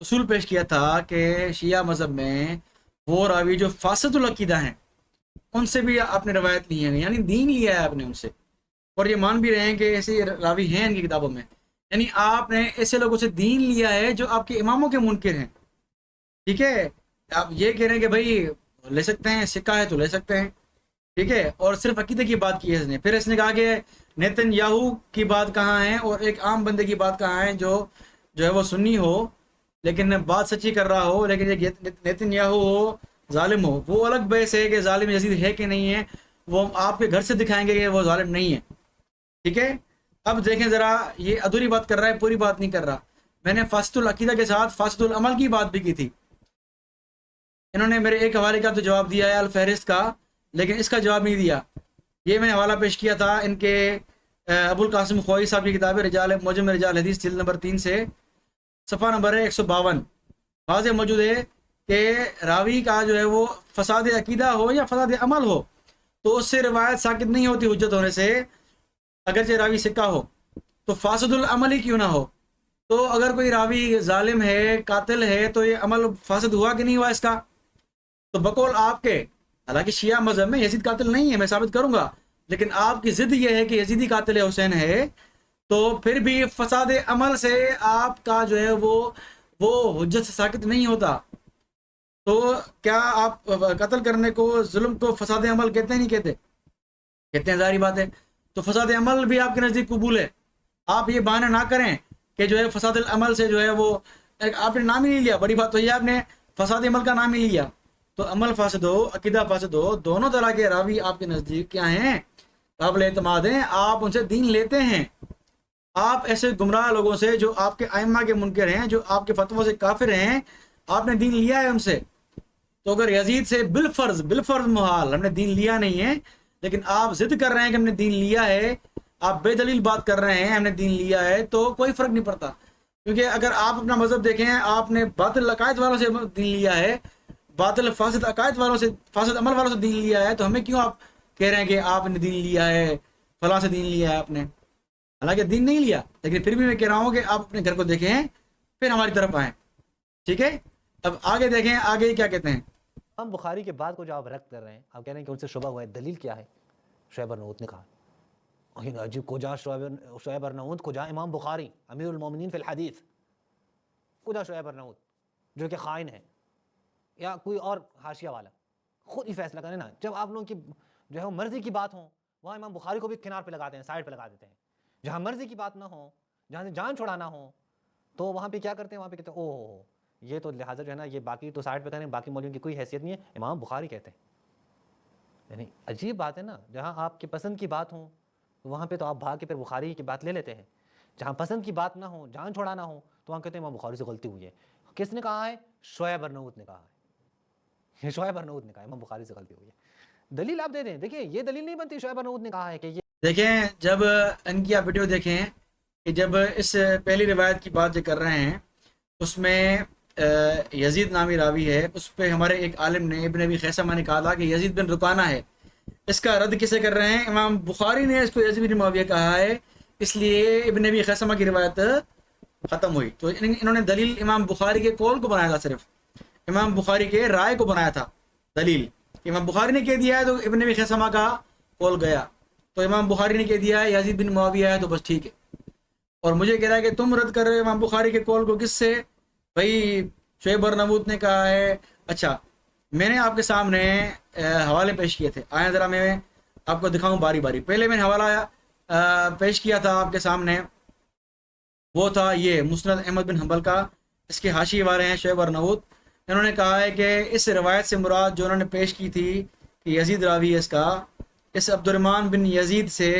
اصول پیش کیا تھا کہ شیعہ مذہب میں وہ راوی جو فاسد العقیدہ ہیں ان سے بھی آپ نے روایت لی ہے، یعنی دین لیا ہے آپ نے ان سے، اور یہ مان بھی رہے ہیں کہ ایسے راوی ہیں ان کی کتابوں میں، یعنی آپ نے ایسے لوگوں سے دین لیا ہے جو آپ کے اماموں کے منکر ہیں، ٹھیک ہے؟ آپ یہ کہہ رہے ہیں کہ بھائی لے سکتے ہیں، سکہ ہے تو لے سکتے ہیں، ٹھیک ہے؟ اور صرف عقیدے کی بات کی ہے اس نے، پھر اس نے کہا کہ نیتن یاہو کی بات کہاں ہے اور ایک عام بندے کی بات کہاں ہے جو ہے وہ سنی ہو لیکن بات سچی کر رہا ہو، لیکن یہ نیتن یاہو ہو ظالم ہو، وہ الگ بحث ہے کہ ظالم یزید ہے کہ نہیں ہے، وہ ہم آپ کے گھر سے دکھائیں گے کہ وہ ظالم نہیں ہے، ٹھیک ہے؟ اب دیکھیں ذرا، یہ ادھوری بات کر رہا ہے، پوری بات نہیں کر رہا۔ میں نے فاسد العقیدہ کے ساتھ فاسد العمل کی بات بھی کی تھی، انہوں نے میرے ایک حوالے کا تو جواب دیا ہے الفہرست کا، لیکن اس کا جواب نہیں دیا۔ یہ میں نے حوالہ پیش کیا تھا ان کے ابو القاسم خوئی صاحب کی کتاب رجال معجم رجال حدیث جلد نمبر 3 سے صفحہ نمبر 152، واضح موجود ہے کہ راوی کا جو ہے وہ فساد عقیدہ ہو یا فساد عمل ہو تو اس سے روایت ثابت نہیں ہوتی حجت ہونے سے، اگرچہ راوی سکہ ہو، تو فاسد العمل ہی کیوں نہ ہو۔ تو اگر کوئی راوی ظالم ہے، قاتل ہے، تو یہ عمل فاسد ہوا کہ نہیں ہوا اس کا؟ تو بقول آپ کے، حالانکہ شیعہ مذہب میں یزید قاتل نہیں ہے، میں ثابت کروں گا، لیکن آپ کی ضد یہ ہے کہ یزیدی قاتل حسین ہے، تو پھر بھی فساد عمل سے آپ کا جو ہے وہ حجت سے ساقط نہیں ہوتا۔ تو کیا آپ قتل کرنے کو، ظلم کو فساد عمل کہتے ہیں نہیں کہتے؟ کہتے ہیں، ظاہری بات ہے۔ تو فساد عمل بھی آپ کے نزدیک قبول ہے؟ آپ یہ بہانہ نہ کریں کہ جو ہے فساد العمل سے جو ہے وہ، آپ نے نام ہی نہیں لیا، بڑی بات تو یہ آپ نے فساد عمل کا نام ہی لیا۔ تو عمل فاسد ہو، عقیدہ فاسد ہو، دونوں طرح کے راوی آپ کے نزدیک کیا ہیں؟ قابل اعتماد ہیں، آپ ان سے دین لیتے ہیں۔ آپ ایسے گمراہ لوگوں سے جو آپ کے ائمہ کے منکر ہیں، جو آپ کے فتووں سے کافر ہیں، آپ نے دین لیا ہے ان سے۔ تو اگر یزید سے بالفرض محال ہم نے دین لیا نہیں ہے، لیکن آپ ضد کر رہے ہیں کہ ہم نے دین لیا ہے، آپ بے دلیل بات کر رہے ہیں ہم نے دین لیا ہے، تو کوئی فرق نہیں پڑتا، کیونکہ اگر آپ اپنا مذہب دیکھیں، آپ نے باطل عقائد والوں سے دین لیا ہے، باطل فاسد عقائد والوں سے، فاسد عمل والوں سے دین لیا ہے، تو ہمیں کیوں آپ کہہ رہے ہیں کہ آپ نے دین لیا ہے، فلاں سے دین لیا ہے آپ نے؟ حالانکہ دین نہیں لیا، لیکن پھر بھی میں کہہ رہا ہوں کہ آپ اپنے گھر کو دیکھیں پھر ہماری طرف آئیں، ٹھیک ہے؟ اب آگے دیکھیں، آگے کیا کہتے ہیں۔ ہم بخاری کے بعد کو جو آپ رد کر رہے ہیں، آپ کہہ رہے ہیں کہ ان سے شبہ ہوا ہے، دلیل کیا ہے؟ شعیب ارناؤوط نے کہا، عجیب، کجا شعیب ارناؤوط، کجا امام بخاری امیر المومنین فی الحدیث، کجا شعیب ارناؤوط جو کہ خائن ہے یا کوئی اور حاشیہ والا؟ خود ہی فیصلہ کریں نا۔ جب آپ لوگوں کی جو ہے مرضی کی بات ہوں، وہاں امام بخاری کو بھی کنار پہ لگاتے ہیں، سائڈ پہ لگا دیتے ہیں۔ جہاں مرضی کی بات نہ ہو، جہاں سے جان چھڑانا ہو، تو وہاں پہ کیا کرتے ہیں؟ وہاں پہ کہتے ہیں اوہ یہ تو لہٰذا جو ہے نا، یہ باقی تو سائڈ پہ کریں، باقی مولویوں کی کوئی حیثیت نہیں ہے، امام بخاری کہتے ہیں۔ یعنی عجیب بات ہے نا، جہاں آپ کی پسند کی بات ہوں وہاں پہ تو آپ بھاگ کے پھر بخاری کی بات لے لیتے ہیں، جہاں پسند کی بات نہ ہو، جان چھوڑانا ہو، تو وہاں کہتے ہیں امام بخاری سے غلطی ہوئی ہے۔ کس نے کہا ہے؟ شعیب ارناؤوط نے کہا ہے، شعیب ارناؤوط نے کہا ہے امام بخاری سے غلطی ہوئی ہے۔ دلیل آپ دے دیں، دیکھیں یہ دلیل نہیں بنتی، شعیب ارناؤوط نے کہا ہے کہ یہ، دیکھیں جب ان کی آپ ویڈیو دیکھیں کہ جب اس پہلی روایت کی بات جو کر رہے ہیں اس میں یزید نامی راوی ہے، اس پہ ہمارے ایک عالم نے، ابن ابی خیثمہ نے کہا تھا کہ یزید بن رکانہ ہے۔ اس کا رد کسے کر رہے ہیں؟ امام بخاری نے اس کو یزید بن معاویہ کہا ہے، اس لیے ابن ابی خیثمہ کی روایت ختم ہوئی۔ تو انہوں نے دلیل امام بخاری کے قول کو بنایا تھا، صرف امام بخاری کے رائے کو بنایا تھا دلیل، کہ امام بخاری نے کہہ دیا ہے تو ابن ابی خیثمہ کا قول گیا، تو امام بخاری نے کہہ دیا ہے یزید بن معاویہ ہے تو بس ٹھیک ہے۔ اور مجھے کہہ رہا ہے کہ تم رد کر رہے ہو امام بخاری کے قول کو، کس سے؟ بھائی شعیب ارناؤوط نے کہا ہے۔ اچھا، میں نے آپ کے سامنے حوالے پیش کیے تھے، آئیں ذرا میں آپ کو دکھاؤں باری باری۔ پہلے میں نے حوالہ پیش کیا تھا آپ کے سامنے، وہ تھا یہ مسند احمد بن حنبل کا، اس کے حاشیے والے ہیں شعیب ارناؤوط، انہوں نے کہا ہے کہ اس روایت سے مراد جو انہوں نے پیش کی تھی کہ یزید راوی ہے اس کا، اس عبد الرحمن بن یزید سے،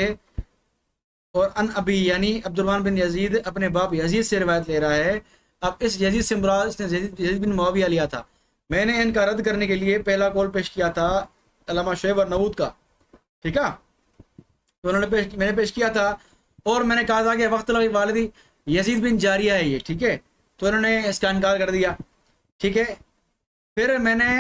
اور ان ابی یعنی عبد الرحمن بن یزید اپنے باپ یزید سے روایت لے رہا ہے۔ اب اس یزید سے مراد اس نے یزید بن معاویہ لیا تھا۔ میں نے ان کا رد کرنے کے لیے پہلا قول پیش کیا تھا علامہ شعیب ارناؤوط کا، ٹھیک ہے؟ تو میں نے پیش کیا تھا، اور میں نے کہا تھا کہ وقت لگی والدی یزید بن جاریہ ہے یہ، ٹھیک ہے؟ تو انہوں نے اس کا انکار کر دیا، ٹھیک ہے؟ پھر میں نے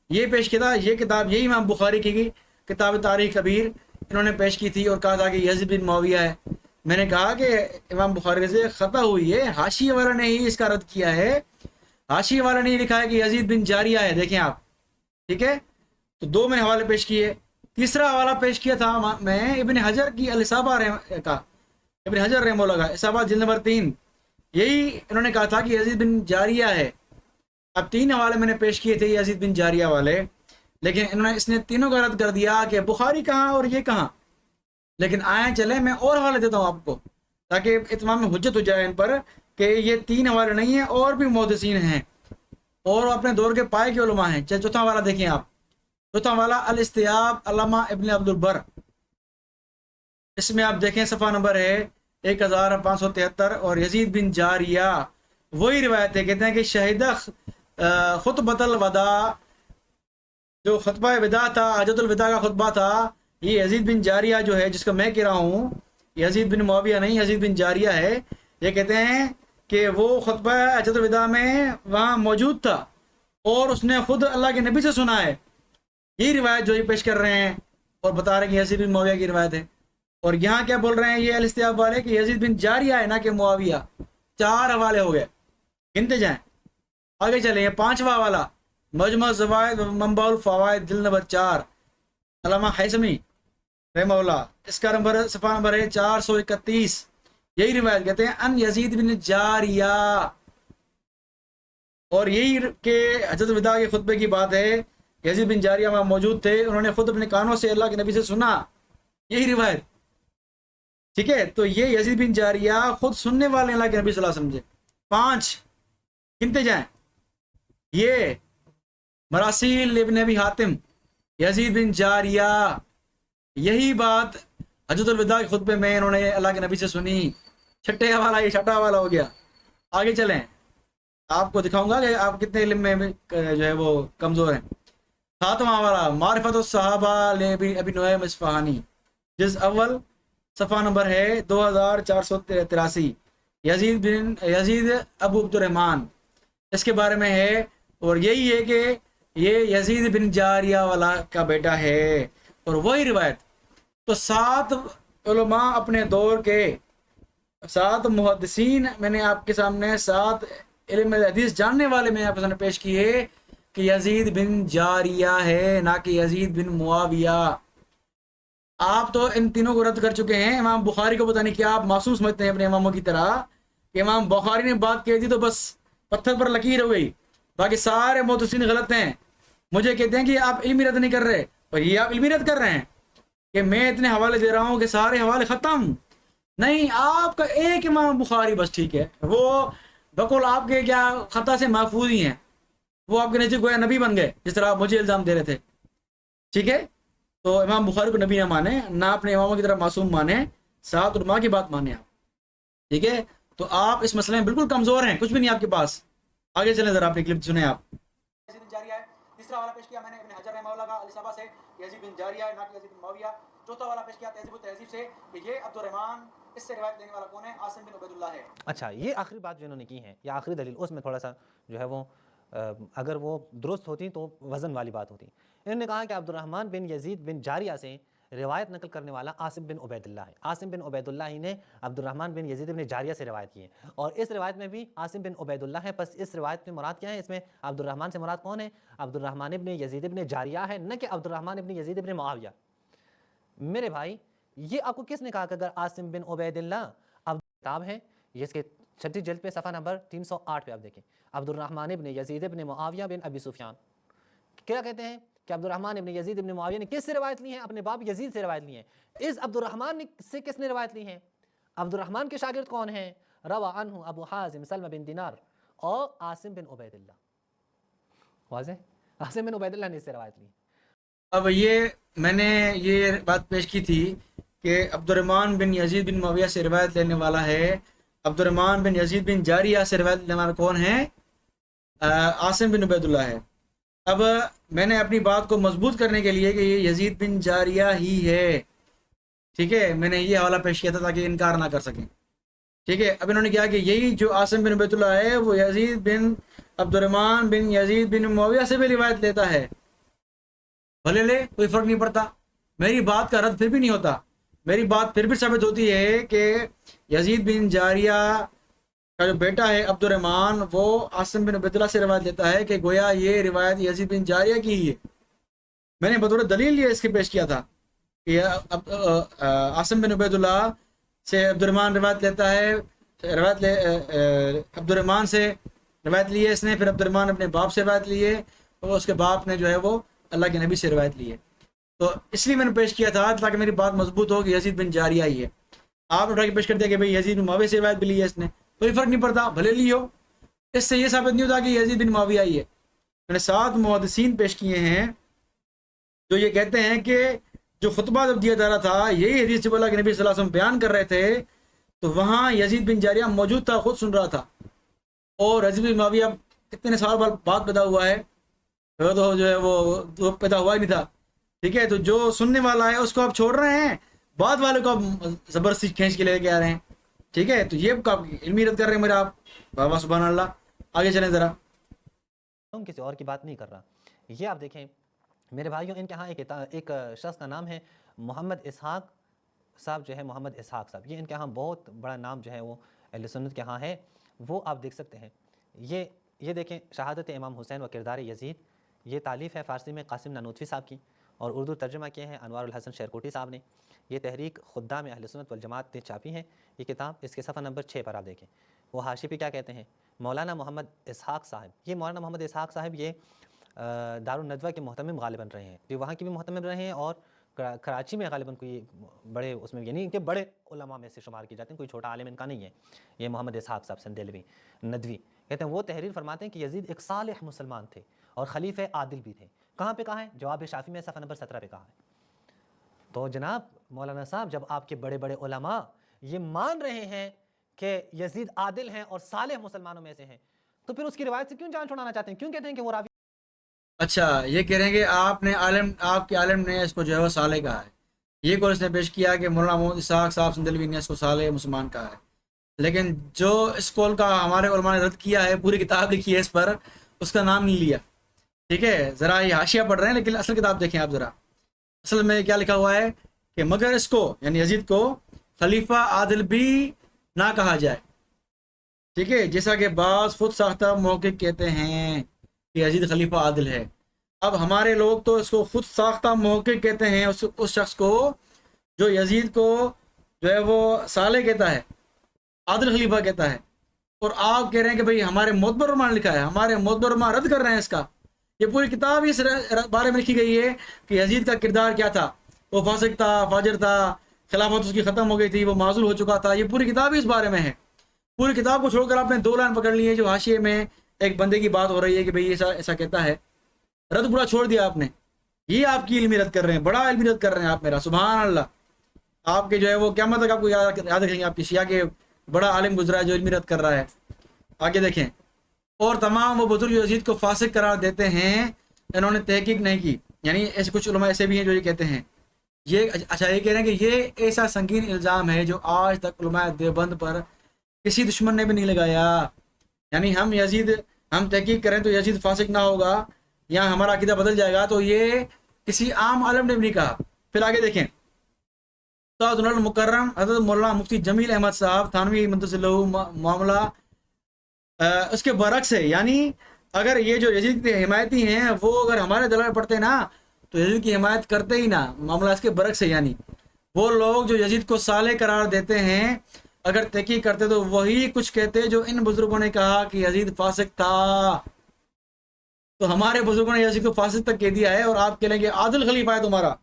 یہ پیش کیا تھا، یہ کتاب یہی امام بخاری کی کتاب تاریخ کبیر انہوں نے پیش کی تھی، اور کہا تھا کہ یزید بن معاویہ ہے۔ میں نے کہا کہ امام بخاری سے خطا ہوئی ہے، حاشیے والا نے ہی اس کا رد کیا ہے، حاشیے والے نے یہ لکھا ہے کہ یزید بن جاریہ ہے، دیکھیں آپ، ٹھیک ہے. تو دو میں نے حوالے پیش کیے. تیسرا حوالہ پیش کیا تھا میں ابن حجر کی الاصابہ کا، ابن حجر رحمہ اللہ کا اصابہ جلد نمبر 3، یہی انہوں نے کہا تھا کہ یزید بن جاریہ ہے. اب 3 حوالے میں نے پیش کیے تھے یزید بن جاریہ والے، لیکن اس نے تینوں کا رد کر دیا کہ بخاری کہاں اور یہ کہاں. لیکن آئیں چلیں میں اور حوالے دیتا ہوں آپ کو، تاکہ اتمام میں حجت ہو جائے ان پر کہ یہ 3 حوالے نہیں ہیں، اور بھی محدثین ہیں اور اپنے دور کے پائے کے علماء ہیں. چوتھا حوالہ دیکھیں آپ، چوتھا حوالہ الاستیاب علامہ ابن عبد البر، اس میں آپ دیکھیں صفحہ نمبر ہے 1573. اور یزید بن جاریہ وہی روایت ہے، کہتے ہیں کہ شہیدہ خطبۃ الوداع، جو خطبہ وداع تھا، حجۃ الوداع کا خطبہ تھا، یہ یزید بن جاریہ جو ہے، جس کا میں کہہ رہا ہوں، یزید بن معاویہ نہیں، یزید بن جاریہ ہے. یہ کہتے ہیں کہ وہ خطبہ حجۃ الوداع میں وہاں موجود تھا اور اس نے خود اللہ کے نبی سے سنا ہے. یہی روایت جو یہ پیش کر رہے ہیں اور بتا رہے ہیں کہ یزید بن معاویہ کی روایت ہے. اور یہاں کیا بول رہے ہیں یہ الاستیاب والے کہ یزید بن جاریہ ہے، نہ کہ معاویہ. 4 حوالے ہو گئے، گنتے جائیں. آگے چلیں، یہ 5واں حوالہ مجمع الزوائد منبع الفوائد جلد نمبر 4، علامہ حیثمی رحمہ اللہ، اس کا نمبر صفحہ نمبر ہے 431. یہی روایت کہتے ہیں ان یزید بن جاریہ، اور یہی کہ حجۃ الوداع کے خطبے کی بات ہے. یزید بن جاریہ وہاں موجود تھے، انہوں نے خود اپنے کانوں سے اللہ کے نبی سے سنا، یہی روایت، ٹھیک ہے. تو یہ یزید بن جاریہ خود سننے والے اللہ کے نبی صلی اللہ علیہ وسلم سے. 5 گنتے جائیں. یہ مراسیل ابن ابی حاتم، یزید بن جاریہ، یہی بات حجۃ الوداع کے خطبے میں انہوں نے اللہ کے نبی سے سنی. 6 حوالہ، یہ 6واں حوالہ ہو گیا. آگے چلیں، آپ کو دکھاؤں گا کہ آپ کتنے علم میں جو ہے وہ کمزور ہیں. 7واں حوالہ معرفت الصحابہ ابی نعیم اصفہانی، جز اول، صفحہ نمبر ہے 2483. یزید ابو عبد الرحمن اس کے بارے میں ہے، اور یہی ہے کہ یہ یزید بن جاریہ والا کا بیٹا ہے، اور وہی روایت. تو 7 علماء اپنے دور کے، 7 محدثین میں نے آپ کے سامنے، 7 علم حدیث جاننے والے میں آپ کے سامنے پیش کیے کہ یزید بن جاریہ ہے، نہ کہ یزید بن معاویہ. آپ تو ان تینوں کو رد کر چکے ہیں. امام بخاری کو پتہ نہیں کیا آپ معصوم سمجھتے ہیں اپنے اماموں کی طرح، کہ امام بخاری نے بات کہی تھی تو بس پتھر پر لکیر ہو گئی، باقی سارے محدثین غلط ہیں. مجھے کہتے ہیں کہ آپ علمی رد نہیں کر رہے، اور یہ آپ علمی رد کر رہے ہیں کہ میں اتنے حوالے دے رہا ہوں کہ سارے حوالے ختم. نہیں، آپ کا ایک امام بخاری بس ٹھیک ہے، وہ بقول آپ کے کیا خطا سے محفوظ ہی ہیں، وہ آپ کے نزدیک گویا نبی بن گئے، جس طرح آپ مجھے الزام دے رہے تھے. ٹھیک ہے، تو امام بخاری کو نبی نہ مانے، نہ اپنے اماموں کی طرح معصوم مانے، 7 علماء کی بات مانے آپ. ٹھیک ہے، تو آپ اس مسئلے میں بالکل کمزور ہیں، کچھ بھی نہیں آپ کے پاس. آگے چلیں ذرا، اپنی کلپ سنیں آپ. یزید بن جاریہ ہے. تیسرا والا پیش کیا میں نے ابن حجر رحمہ اللہ کا الاصابہ سے، یزید بن جاریہ ہے، نہ کہ یزید بن معاویہ. چوتھا والا پیش کیا تہذیب التہذیب سے کہ یہ عبد الرحمن، اس سے روایت لینے والا کون ہے؟ عاصم بن عبید اللہ ہے. اچھا، یہ آخری بات جو انہوں نے کی ہے، یا آخری دلیل، اس میں تھوڑا سا جو ہے وہ اگر وہ درست ہوتی تو وزن والی بات ہوتی. انہوں نے کہا کہ عبد الرحمن بن یزید بن جاریہ سے روایت نقل کرنے والا عاصم بن عبید اللہ ہے. عاصم بن عبید اللہ ہی نے عبد الرحمن بن یزید بن جاریہ سے روایت کی ہے، اور اس روایت میں بھی عاصم بن عبید اللہ ہے. بس اس روایت میں مراد کیا ہے؟ اس میں عبد الرحمن سے مراد کون ہے؟ عبد الرحمن بن یزید بن جاریہ ہے، نہ کہ عبد الرحمن بن یزید بن معاویہ. میرے بھائی، یہ آپ کو کس نے کہا کہ اگر عاصم بن عبید اللہ، اب کتاب ہے یہ، اس کے 6 جلد پہ صفحہ نمبر 308 پہ آپ دیکھیں، عبد الرحمن بن یزید بن معاویہ بن ابی سفیان کیا کہتے ہیں کہ عبد الرحمن بن یزید بن معاویہ نے کس سے روایت لی ہے؟ اپنے باپ یزید سے روایت لی ہے. اس عبد الرحمن سے کس نے روایت لی ہے؟ عبد الرحمن کے شاگرد کون ہیں؟ روا عنہ ابو حازم سلمہ بن دینار اور عاصم بن عبید اللہ. واضح؟ عاصم بن عبید اللہ نے اس سے روایت لی. اب یہ میں نے یہ بات پیش کی تھی کہ عبد الرحمن بن یزید بن معاویہ سے روایت لینے والا ہے. عبد الرحمن بن یزید بن جاریہ سے روایت لینے والا کون ہے؟ عاصم بن عبید اللہ ہے. اب میں نے اپنی بات کو مضبوط کرنے کے لیے کہ یہ یزید بن جاریہ ہی ہے، ٹھیک ہے، میں نے یہ حوالہ پیش کیا تھا تاکہ انکار نہ کر سکیں. ٹھیک ہے، اب انہوں نے کہا کہ یہی جو عاصم بن عبید اللہ ہے وہ یزید بن عبد الرحمن بن یزید بن معاویہ سے بھی روایت لیتا ہے. بھلے لے، کوئی فرق نہیں پڑتا، میری بات کا رد پھر بھی نہیں ہوتا. میری بات پھر بھی ثابت ہوتی ہے کہ یزید بن جاریہ کا جو بیٹا ہے عبد الرحمن وہ عاصم بن عبید اللہ سے روایت لیتا ہے کہ گویا یہ روایت یزید بن جاریہ کی ہی ہے. میں نے بطور دلیل یہ اس کے پیش کیا تھا کہ عاصم بن عبید اللہ سے عبد الرحمن روایت لیتا ہے، عبد الرحمن سے روایت لیے اس نے، پھر عبد الرحمن اپنے باپ سے روایت لیے، اور اس کے باپ نے جو ہے وہ اللہ کے نبی سے روایت لیے. تو اس لیے میں نے پیش کیا تھا تاکہ میری بات مضبوط ہو کہ یزید بن جاریہ ہی ہے. آپ نے اٹھا کے پیش کر دیا کہ بھئی یزید بن معاویہ سے روایت بھی لی ہے اس نے، کوئی فرق نہیں پڑتا، بھلے لی ہو، اس سے یہ ثابت نہیں ہوتا کہ یزید بن معاویہ ہی ہے. میں نے 7 محدثین پیش کیے ہیں جو یہ کہتے ہیں کہ جو خطبہ جب دیا جا رہا تھا یہی حدیث جب اللہ کے نبی صلی اللہ علیہ وسلم بیان کر رہے تھے تو وہاں یزید بن جاریہ موجود تھا، خود سن رہا تھا، اور یزید بن معاویہ کتنے سال بعد پیدا ہوا ہے، تو جو ہے وہ پیدا ہوا ہی نہیں تھا. ٹھیک ہے، تو جو سننے والا ہے اس کو آپ چھوڑ رہے ہیں، بعد والے کو آپ زبردستی کھینچ کے لے کے آ رہے ہیں. ٹھیک ہے، تو یہ آپ علمی رد کر رہے ہیں میرا آپ. بابا سبحان اللہ. آگے چلیں ذرا. کسی اور کی بات نہیں کر رہا. یہ آپ دیکھیں میرے بھائیوں، ان کے ہاں ایک شخص کا نام ہے محمد اسحاق صاحب، جو ہے محمد اسحاق صاحب، یہ ان کے ہاں بہت بڑا نام جو ہے وہ اہل سنت کے ہاں ہے. وہ آپ دیکھ سکتے ہیں، یہ دیکھیں شہادت امام حسین و کردار یزید، یہ تالیف ہے فارسی میں قاسم نانوتوی صاحب کی، اور اردو ترجمہ کیے ہیں انوار الحسن شیرکوٹی صاحب نے. یہ تحریک خدام اہل سنت والجماعت نے چھاپی ہے یہ کتاب. اس کے صفحہ نمبر 6 پر آپ دیکھیں وہ حاشی پہ کیا کہتے ہیں. مولانا محمد اسحاق صاحب، یہ مولانا محمد اسحاق صاحب یہ دارالندوہ کے محتمم غالباً رہے ہیں، یہ وہاں کے بھی محتمم رہے ہیں، اور کراچی میں غالباً کوئی بڑے اس میں یعنی کہ بڑے علماء میں سے شمار کی جاتے ہیں، کوئی چھوٹا عالم ان کا نہیں ہے. یہ محمد اسحاق صاحب سندیلوی ندوی کہتے ہیں، وہ تحریر فرماتے ہیں کہ یزید ایک صالح مسلمان تھے اور خلیفہ عادل بھی تھے. کہاں پہ کہا ہے؟ جواب شافی میں صفحہ نمبر 17 پہ کہا ہے. تو جناب مولانا صاحب، جب آپ کے بڑے بڑے علماء یہ مان رہے ہیں کہ یزید عادل ہیں اور صالح مسلمانوں میں سے ہیں، تو پھر اس کی روایت سے کیوں جان چھڑانا چاہتے ہیں؟ کیوں کہتے ہیں کہ وہ راوی؟ اچھا، یہ کہہ رہے ہیں کہ آپ کے عالم نے اس کو جو ہے وہ صالح کہا ہے. یہ کورس نے پیش کیا کہ مولانا محمد اسحاق صاحب سندلوی نے اس کو صالح مسلمان کہا ہے. لیکن جو اس قول کا ہمارے علماء نے رد کیا ہے، پوری کتاب لکھی ہے اس پر، اس کا نام نہیں لیا. ٹھیک ہے، ذرا یہ حاشیہ پڑھ رہے ہیں لیکن اصل کتاب دیکھیں آپ ذرا. اصل میں کیا لکھا ہوا ہے کہ مگر اس کو یعنی یزید کو خلیفہ عادل بھی نہ کہا جائے. ٹھیک ہے، جیسا کہ بعض خود ساختہ محقق کہتے ہیں کہ یزید خلیفہ عادل ہے. اب ہمارے لوگ تو اس کو خود ساختہ محقق کہتے ہیں اس شخص کو جو یزید کو جو ہے وہ صالح کہتا ہے، عادل خلیفہ کہتا ہے. اور آپ کہہ رہے ہیں کہ بھئی ہمارے معتبر علماء نے لکھا ہے، ہمارے معتبر علماء رد کر رہے ہیں اس کا. یہ پوری کتاب اس بارے میں لکھی گئی ہے کہ یزید کا کردار کیا تھا، وہ فاسق تھا، فاجر تھا، خلافت اس کی ختم ہو گئی تھی، وہ معزول ہو چکا تھا. یہ پوری کتاب ہی اس بارے میں ہے. پوری کتاب کو چھوڑ کر آپ نے 2 لائن پکڑ لی ہے جو حاشیے میں ایک بندے کی بات ہو رہی ہے کہ بھئی ایسا کہتا ہے. رد پورا چھوڑ دیا آپ نے. یہ آپ کی علمی رد کر رہے ہیں، بڑا علمی رد کر رہے ہیں آپ میرا. سبحان اللہ. آپ کے جو ہے وہ قیامت تک آپ کو یاد رکھیں گے آپ کی شیعہ کے بڑا عالم گزرا ہے جو علمی رد کر رہا ہے. آگے دیکھیں. اور تمام وہ بزرگ جو یزید کو فاسق قرار دیتے ہیں انہوں نے تحقیق نہیں کی. یعنی ایسے کچھ علماء ایسے بھی ہیں جو یہ کہتے ہیں. یہ اچھا یہ کہہ رہے ہیں کہ یہ ایسا سنگین الزام ہے جو آج تک علماء دیوبند پر کسی دشمن نے بھی نہیں لگایا. یعنی ہم تحقیق کریں تو یزید فاسق نہ ہوگا یا ہمارا عقیدہ بدل جائے گا، تو یہ کسی عام عالم نے بھی نہیں کہا. پھر آگے دیکھیں. استاد المکرم حضرت مولانا مفتی جمیل احمد صاحب تھانوی منتظر اللہ معاملہ اس کے برعکس ہے. یعنی اگر یہ جو یزید کے حمایتی ہیں وہ اگر ہمارے دلائل پڑھتے نا تو یزید کی حمایت کرتے ہی نا. معاملہ اس کے برعکس ہے. یعنی وہ لوگ جو یزید کو صالح قرار دیتے ہیں اگر تحقیق کرتے تو وہی کچھ کہتے جو ان بزرگوں نے کہا کہ یزید فاسق تھا. تو ہمارے بزرگوں نے یزید کو فاسق تک کہہ دیا ہے اور آپ کہہ لیں گے عادل خلیفہ ہے تمہارا.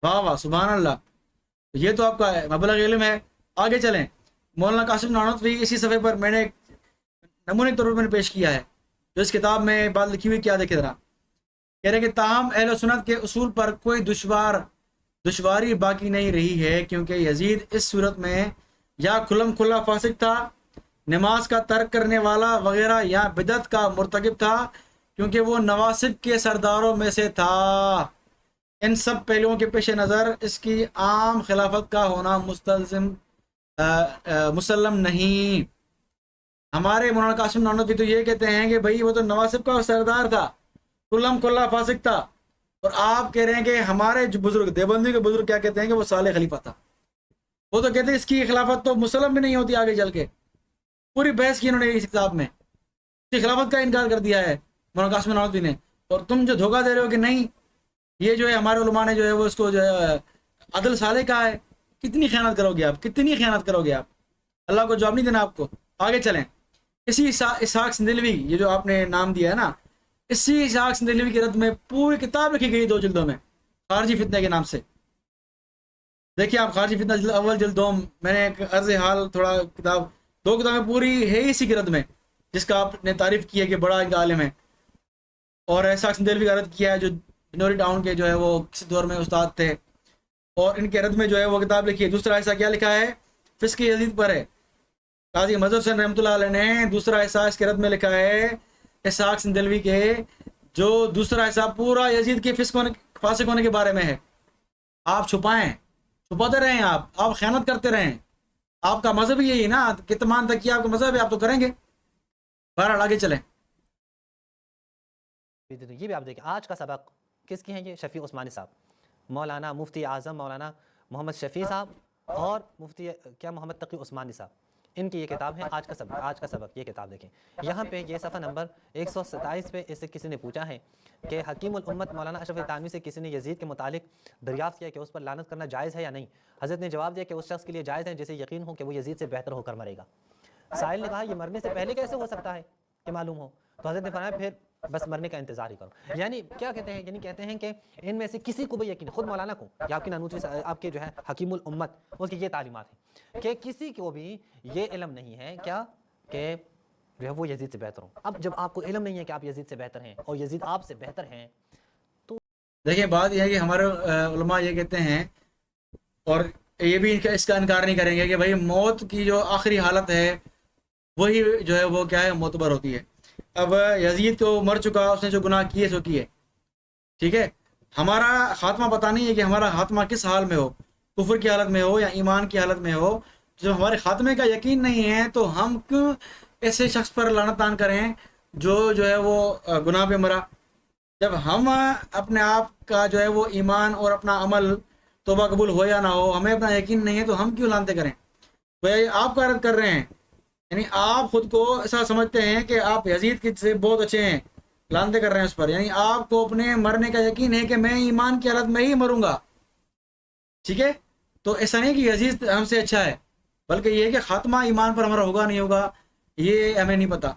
واہ واہ سبحان اللہ. یہ تو آپ کا مبلغ علم ہے. آگے چلیں. مولانا قاسم نانوتوی اسی صفحے پر میں نے ایک نمونے طور پر میں نے پیش کیا ہے جو اس کتاب میں بات لکھی ہوئی. کیا دیکھے ذرا. کہہ رہے کہ تاہم اہل سنت کے اصول پر کوئی دشواری باقی نہیں رہی ہے کیونکہ یزید اس صورت میں یا کھلم کھلا فاسق تھا، نماز کا ترک کرنے والا وغیرہ، یا بدعت کا مرتکب تھا کیونکہ وہ نواسب کے سرداروں میں سے تھا. ان سب پہلوؤں کے پیش نظر اس کی عام خلافت کا ہونا مسلم نہیں. ہمارے مولانا قاسم نانوتوی تو یہ کہتے ہیں کہ بھائی وہ تو نواسب کا سردار تھا، کلم کلا فاسق تھا. اور آپ کہہ رہے ہیں کہ ہمارے جو بزرگ دیوبندی کے بزرگ کیا کہتے ہیں کہ وہ صالح خلیفہ تھا. وہ تو کہتے ہیں اس کی خلافت تو مسلم بھی نہیں ہوتی آگے چل کے. پوری بحث کی انہوں نے اس کتاب میں، اس کی خلافت کا انکار کر دیا ہے مولانا قاسم نانوتوی نے. اور تم جو دھوکہ دے رہے ہو کہ نہیں یہ جو ہے ہمارے علماء نے جو ہے وہ اس کو جو ہے عدل صالح کہا ہے، کتنی خیانت کرو گے آپ، کتنی خیانت کرو گے آپ. اللہ کو جواب نہیں دینا آپ کو. آگے چلیں. اسی اسحاق سندلوی، یہ جو آپ نے نام دیا ہے نا، اسی اسحاق سندلوی کے رد میں پوری کتاب لکھی گئی 2 جلدوں میں خارجی فتنے کے نام سے. دیکھیے آپ خارجی فتنہ جلد اول جلد دوم، میں نے ایک عرض حال تھوڑا کتاب 2 کتابیں پوری ہے اسی کے رد میں، جس کا آپ نے تعریف کی ہے کہ بڑا ایک عالم ہے. اور اسحاق سندلوی کا رد کیا ہے جو بنوری ٹاؤن کے جو ہے وہ کسی دور میں استاد تھے، اور ان کے رد میں جو ہے وہ کتاب لکھی ہے. دوسرا حصہ کیا لکھا ہے؟ فسق یزید پر ہے. قاضی مظہر حسین رحمۃ اللہ علیہ نے دوسرا حصہ اس کے رد میں لکھا ہے اسحاق سندلوی کے، جو دوسرا حصہ پورا یزید کے فاسق ہونے کے بارے میں ہے. آپ چھپاتے رہیں، آپ خیانت کرتے رہیں. آپ کا مذہب یہی نا، کتمان تک کیا آپ کا مذہب ہے، آپ تو کریں گے. بہرحال آگے چلیں. یہ بھی آپ دیکھیں آج کا سبق کس کی ہیں؟ یہ شفیع عثمانی صاحب، مولانا مفتی اعظم مولانا محمد شفیع صاحب اور مفتی محمد تقی عثمانی صاحب، ان کی یہ کتاب ہے آج کا سبق. یہ کتاب دیکھیں، یہاں پہ یہ صفحہ نمبر 127 پہ اس سے کسی نے پوچھا ہے کہ حکیم الامت مولانا اشرف علی تھانوی سے کسی نے یزید کے متعلق دریافت کیا کہ اس پر لعنت کرنا جائز ہے یا نہیں. حضرت نے جواب دیا کہ اس شخص کے لیے جائز ہے جسے یقین ہو کہ وہ یزید سے بہتر ہو کر مرے گا. سائل نے کہا یہ مرنے سے پہلے کیسے ہو سکتا ہے کہ معلوم ہو؟ تو حضرت نے فرمایا پھر بس مرنے کا انتظار ہی کرو. یعنی کیا کہتے ہیں؟ یعنی کہتے ہیں کہ ان میں سے کسی کو بھی یقین، خود مولانا کو یا آپ کی نانوتوی آپ کے جو ہے حکیم الامت، اس کی یہ تعلیمات ہیں کہ کسی کو بھی یہ علم نہیں ہے کیا کہ جو ہے وہ یزید سے بہتر ہوں. اب جب آپ کو علم نہیں ہے کہ آپ یزید سے بہتر ہیں اور یزید آپ سے بہتر ہیں، تو دیکھیں بات یہ ہے کہ ہمارے علماء یہ کہتے ہیں، اور یہ بھی اس کا انکار نہیں کریں گے کہ بھائی موت کی جو آخری حالت ہے وہی جو ہے وہ کیا ہے، معتبر ہوتی ہے. اب یزید تو مر چکا، اس نے جو گناہ کیے سو کیے، ٹھیک ہے. ہمارا خاتمہ پتہ نہیں ہے کہ ہمارا خاتمہ کس حال میں ہو، کفر کی حالت میں ہو یا ایمان کی حالت میں ہو. جب ہمارے خاتمے کا یقین نہیں ہے تو ہم کیوں ایسے شخص پر لعنت تان کریں جو ہے وہ گناہ پہ مرا. جب ہم اپنے آپ کا جو ہے وہ ایمان اور اپنا عمل توبہ قبول ہو یا نہ ہو، ہمیں اپنا یقین نہیں ہے تو ہم کیوں لانتے کریں؟ بھائی آپ کا رد کر رہے ہیں، یعنی آپ خود کو ایسا سمجھتے ہیں کہ آپ یزید کے سے بہت اچھے ہیں، لانتے کر رہے ہیں اس پر. یعنی آپ کو اپنے مرنے کا یقین ہے کہ میں ایمان کی حالت میں ہی مروں گا، ٹھیک ہے. تو ایسا نہیں کہ یزید ہم سے اچھا ہے، بلکہ یہ ہے کہ خاتمہ ایمان پر ہمارا ہوگا نہیں ہوگا یہ ہمیں نہیں پتہ،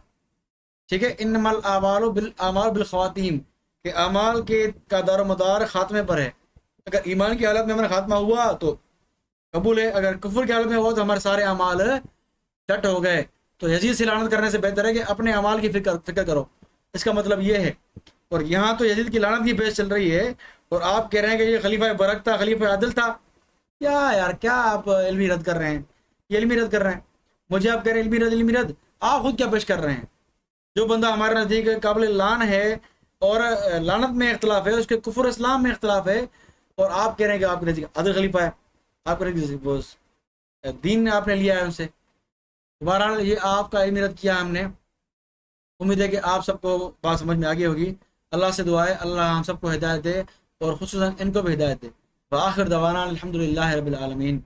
ٹھیک ہے. انما الاعمال بالخواتیم، کہ اعمال کا دار و مدار خاتمے پر ہے. اگر ایمان کی حالت میں ہمارا خاتمہ ہوا تو قبول ہے، اگر کفر کی حالت میں ہوا تو ہمارے سارے اعمال ڈٹ ہو گئے. تو یزید سے لعنت کرنے سے بہتر ہے کہ اپنے اعمال کی فکر کرو. اس کا مطلب یہ ہے. اور یہاں تو یزید کی لعنت کی بحث چل رہی ہے اور آپ کہہ رہے ہیں کہ یہ خلیفہ برک تھا، خلیفہ عادل تھا. کیا یار، کیا آپ علمی رد کر رہے ہیں؟ یہ علمی رد کر رہے ہیں. مجھے آپ کہہ رہے ہیں علمی رد، آپ خود کیا پیش کر رہے ہیں؟ جو بندہ ہمارے نزدیک قابل لعن ہے اور لعنت میں اختلاف ہے، اس کے کفر اسلام میں اختلاف ہے، اور آپ کہہ رہے ہیں کہ آپ کے نزدیک عادل خلیفہ ہے، آپ کے نزدیک دین آپ نے لیا ہے ان سے. بہرحال یہ آپ کا علمی رد کیا ہم نے. امید ہے کہ آپ سب کو بات سمجھ میں آگے ہوگی. اللہ سے دعا ہے اللہ ہم سب کو ہدایت دے اور خصوصاً ان کو بھی ہدایت دے. وآخر دعوانا الحمدللہ رب العالمین.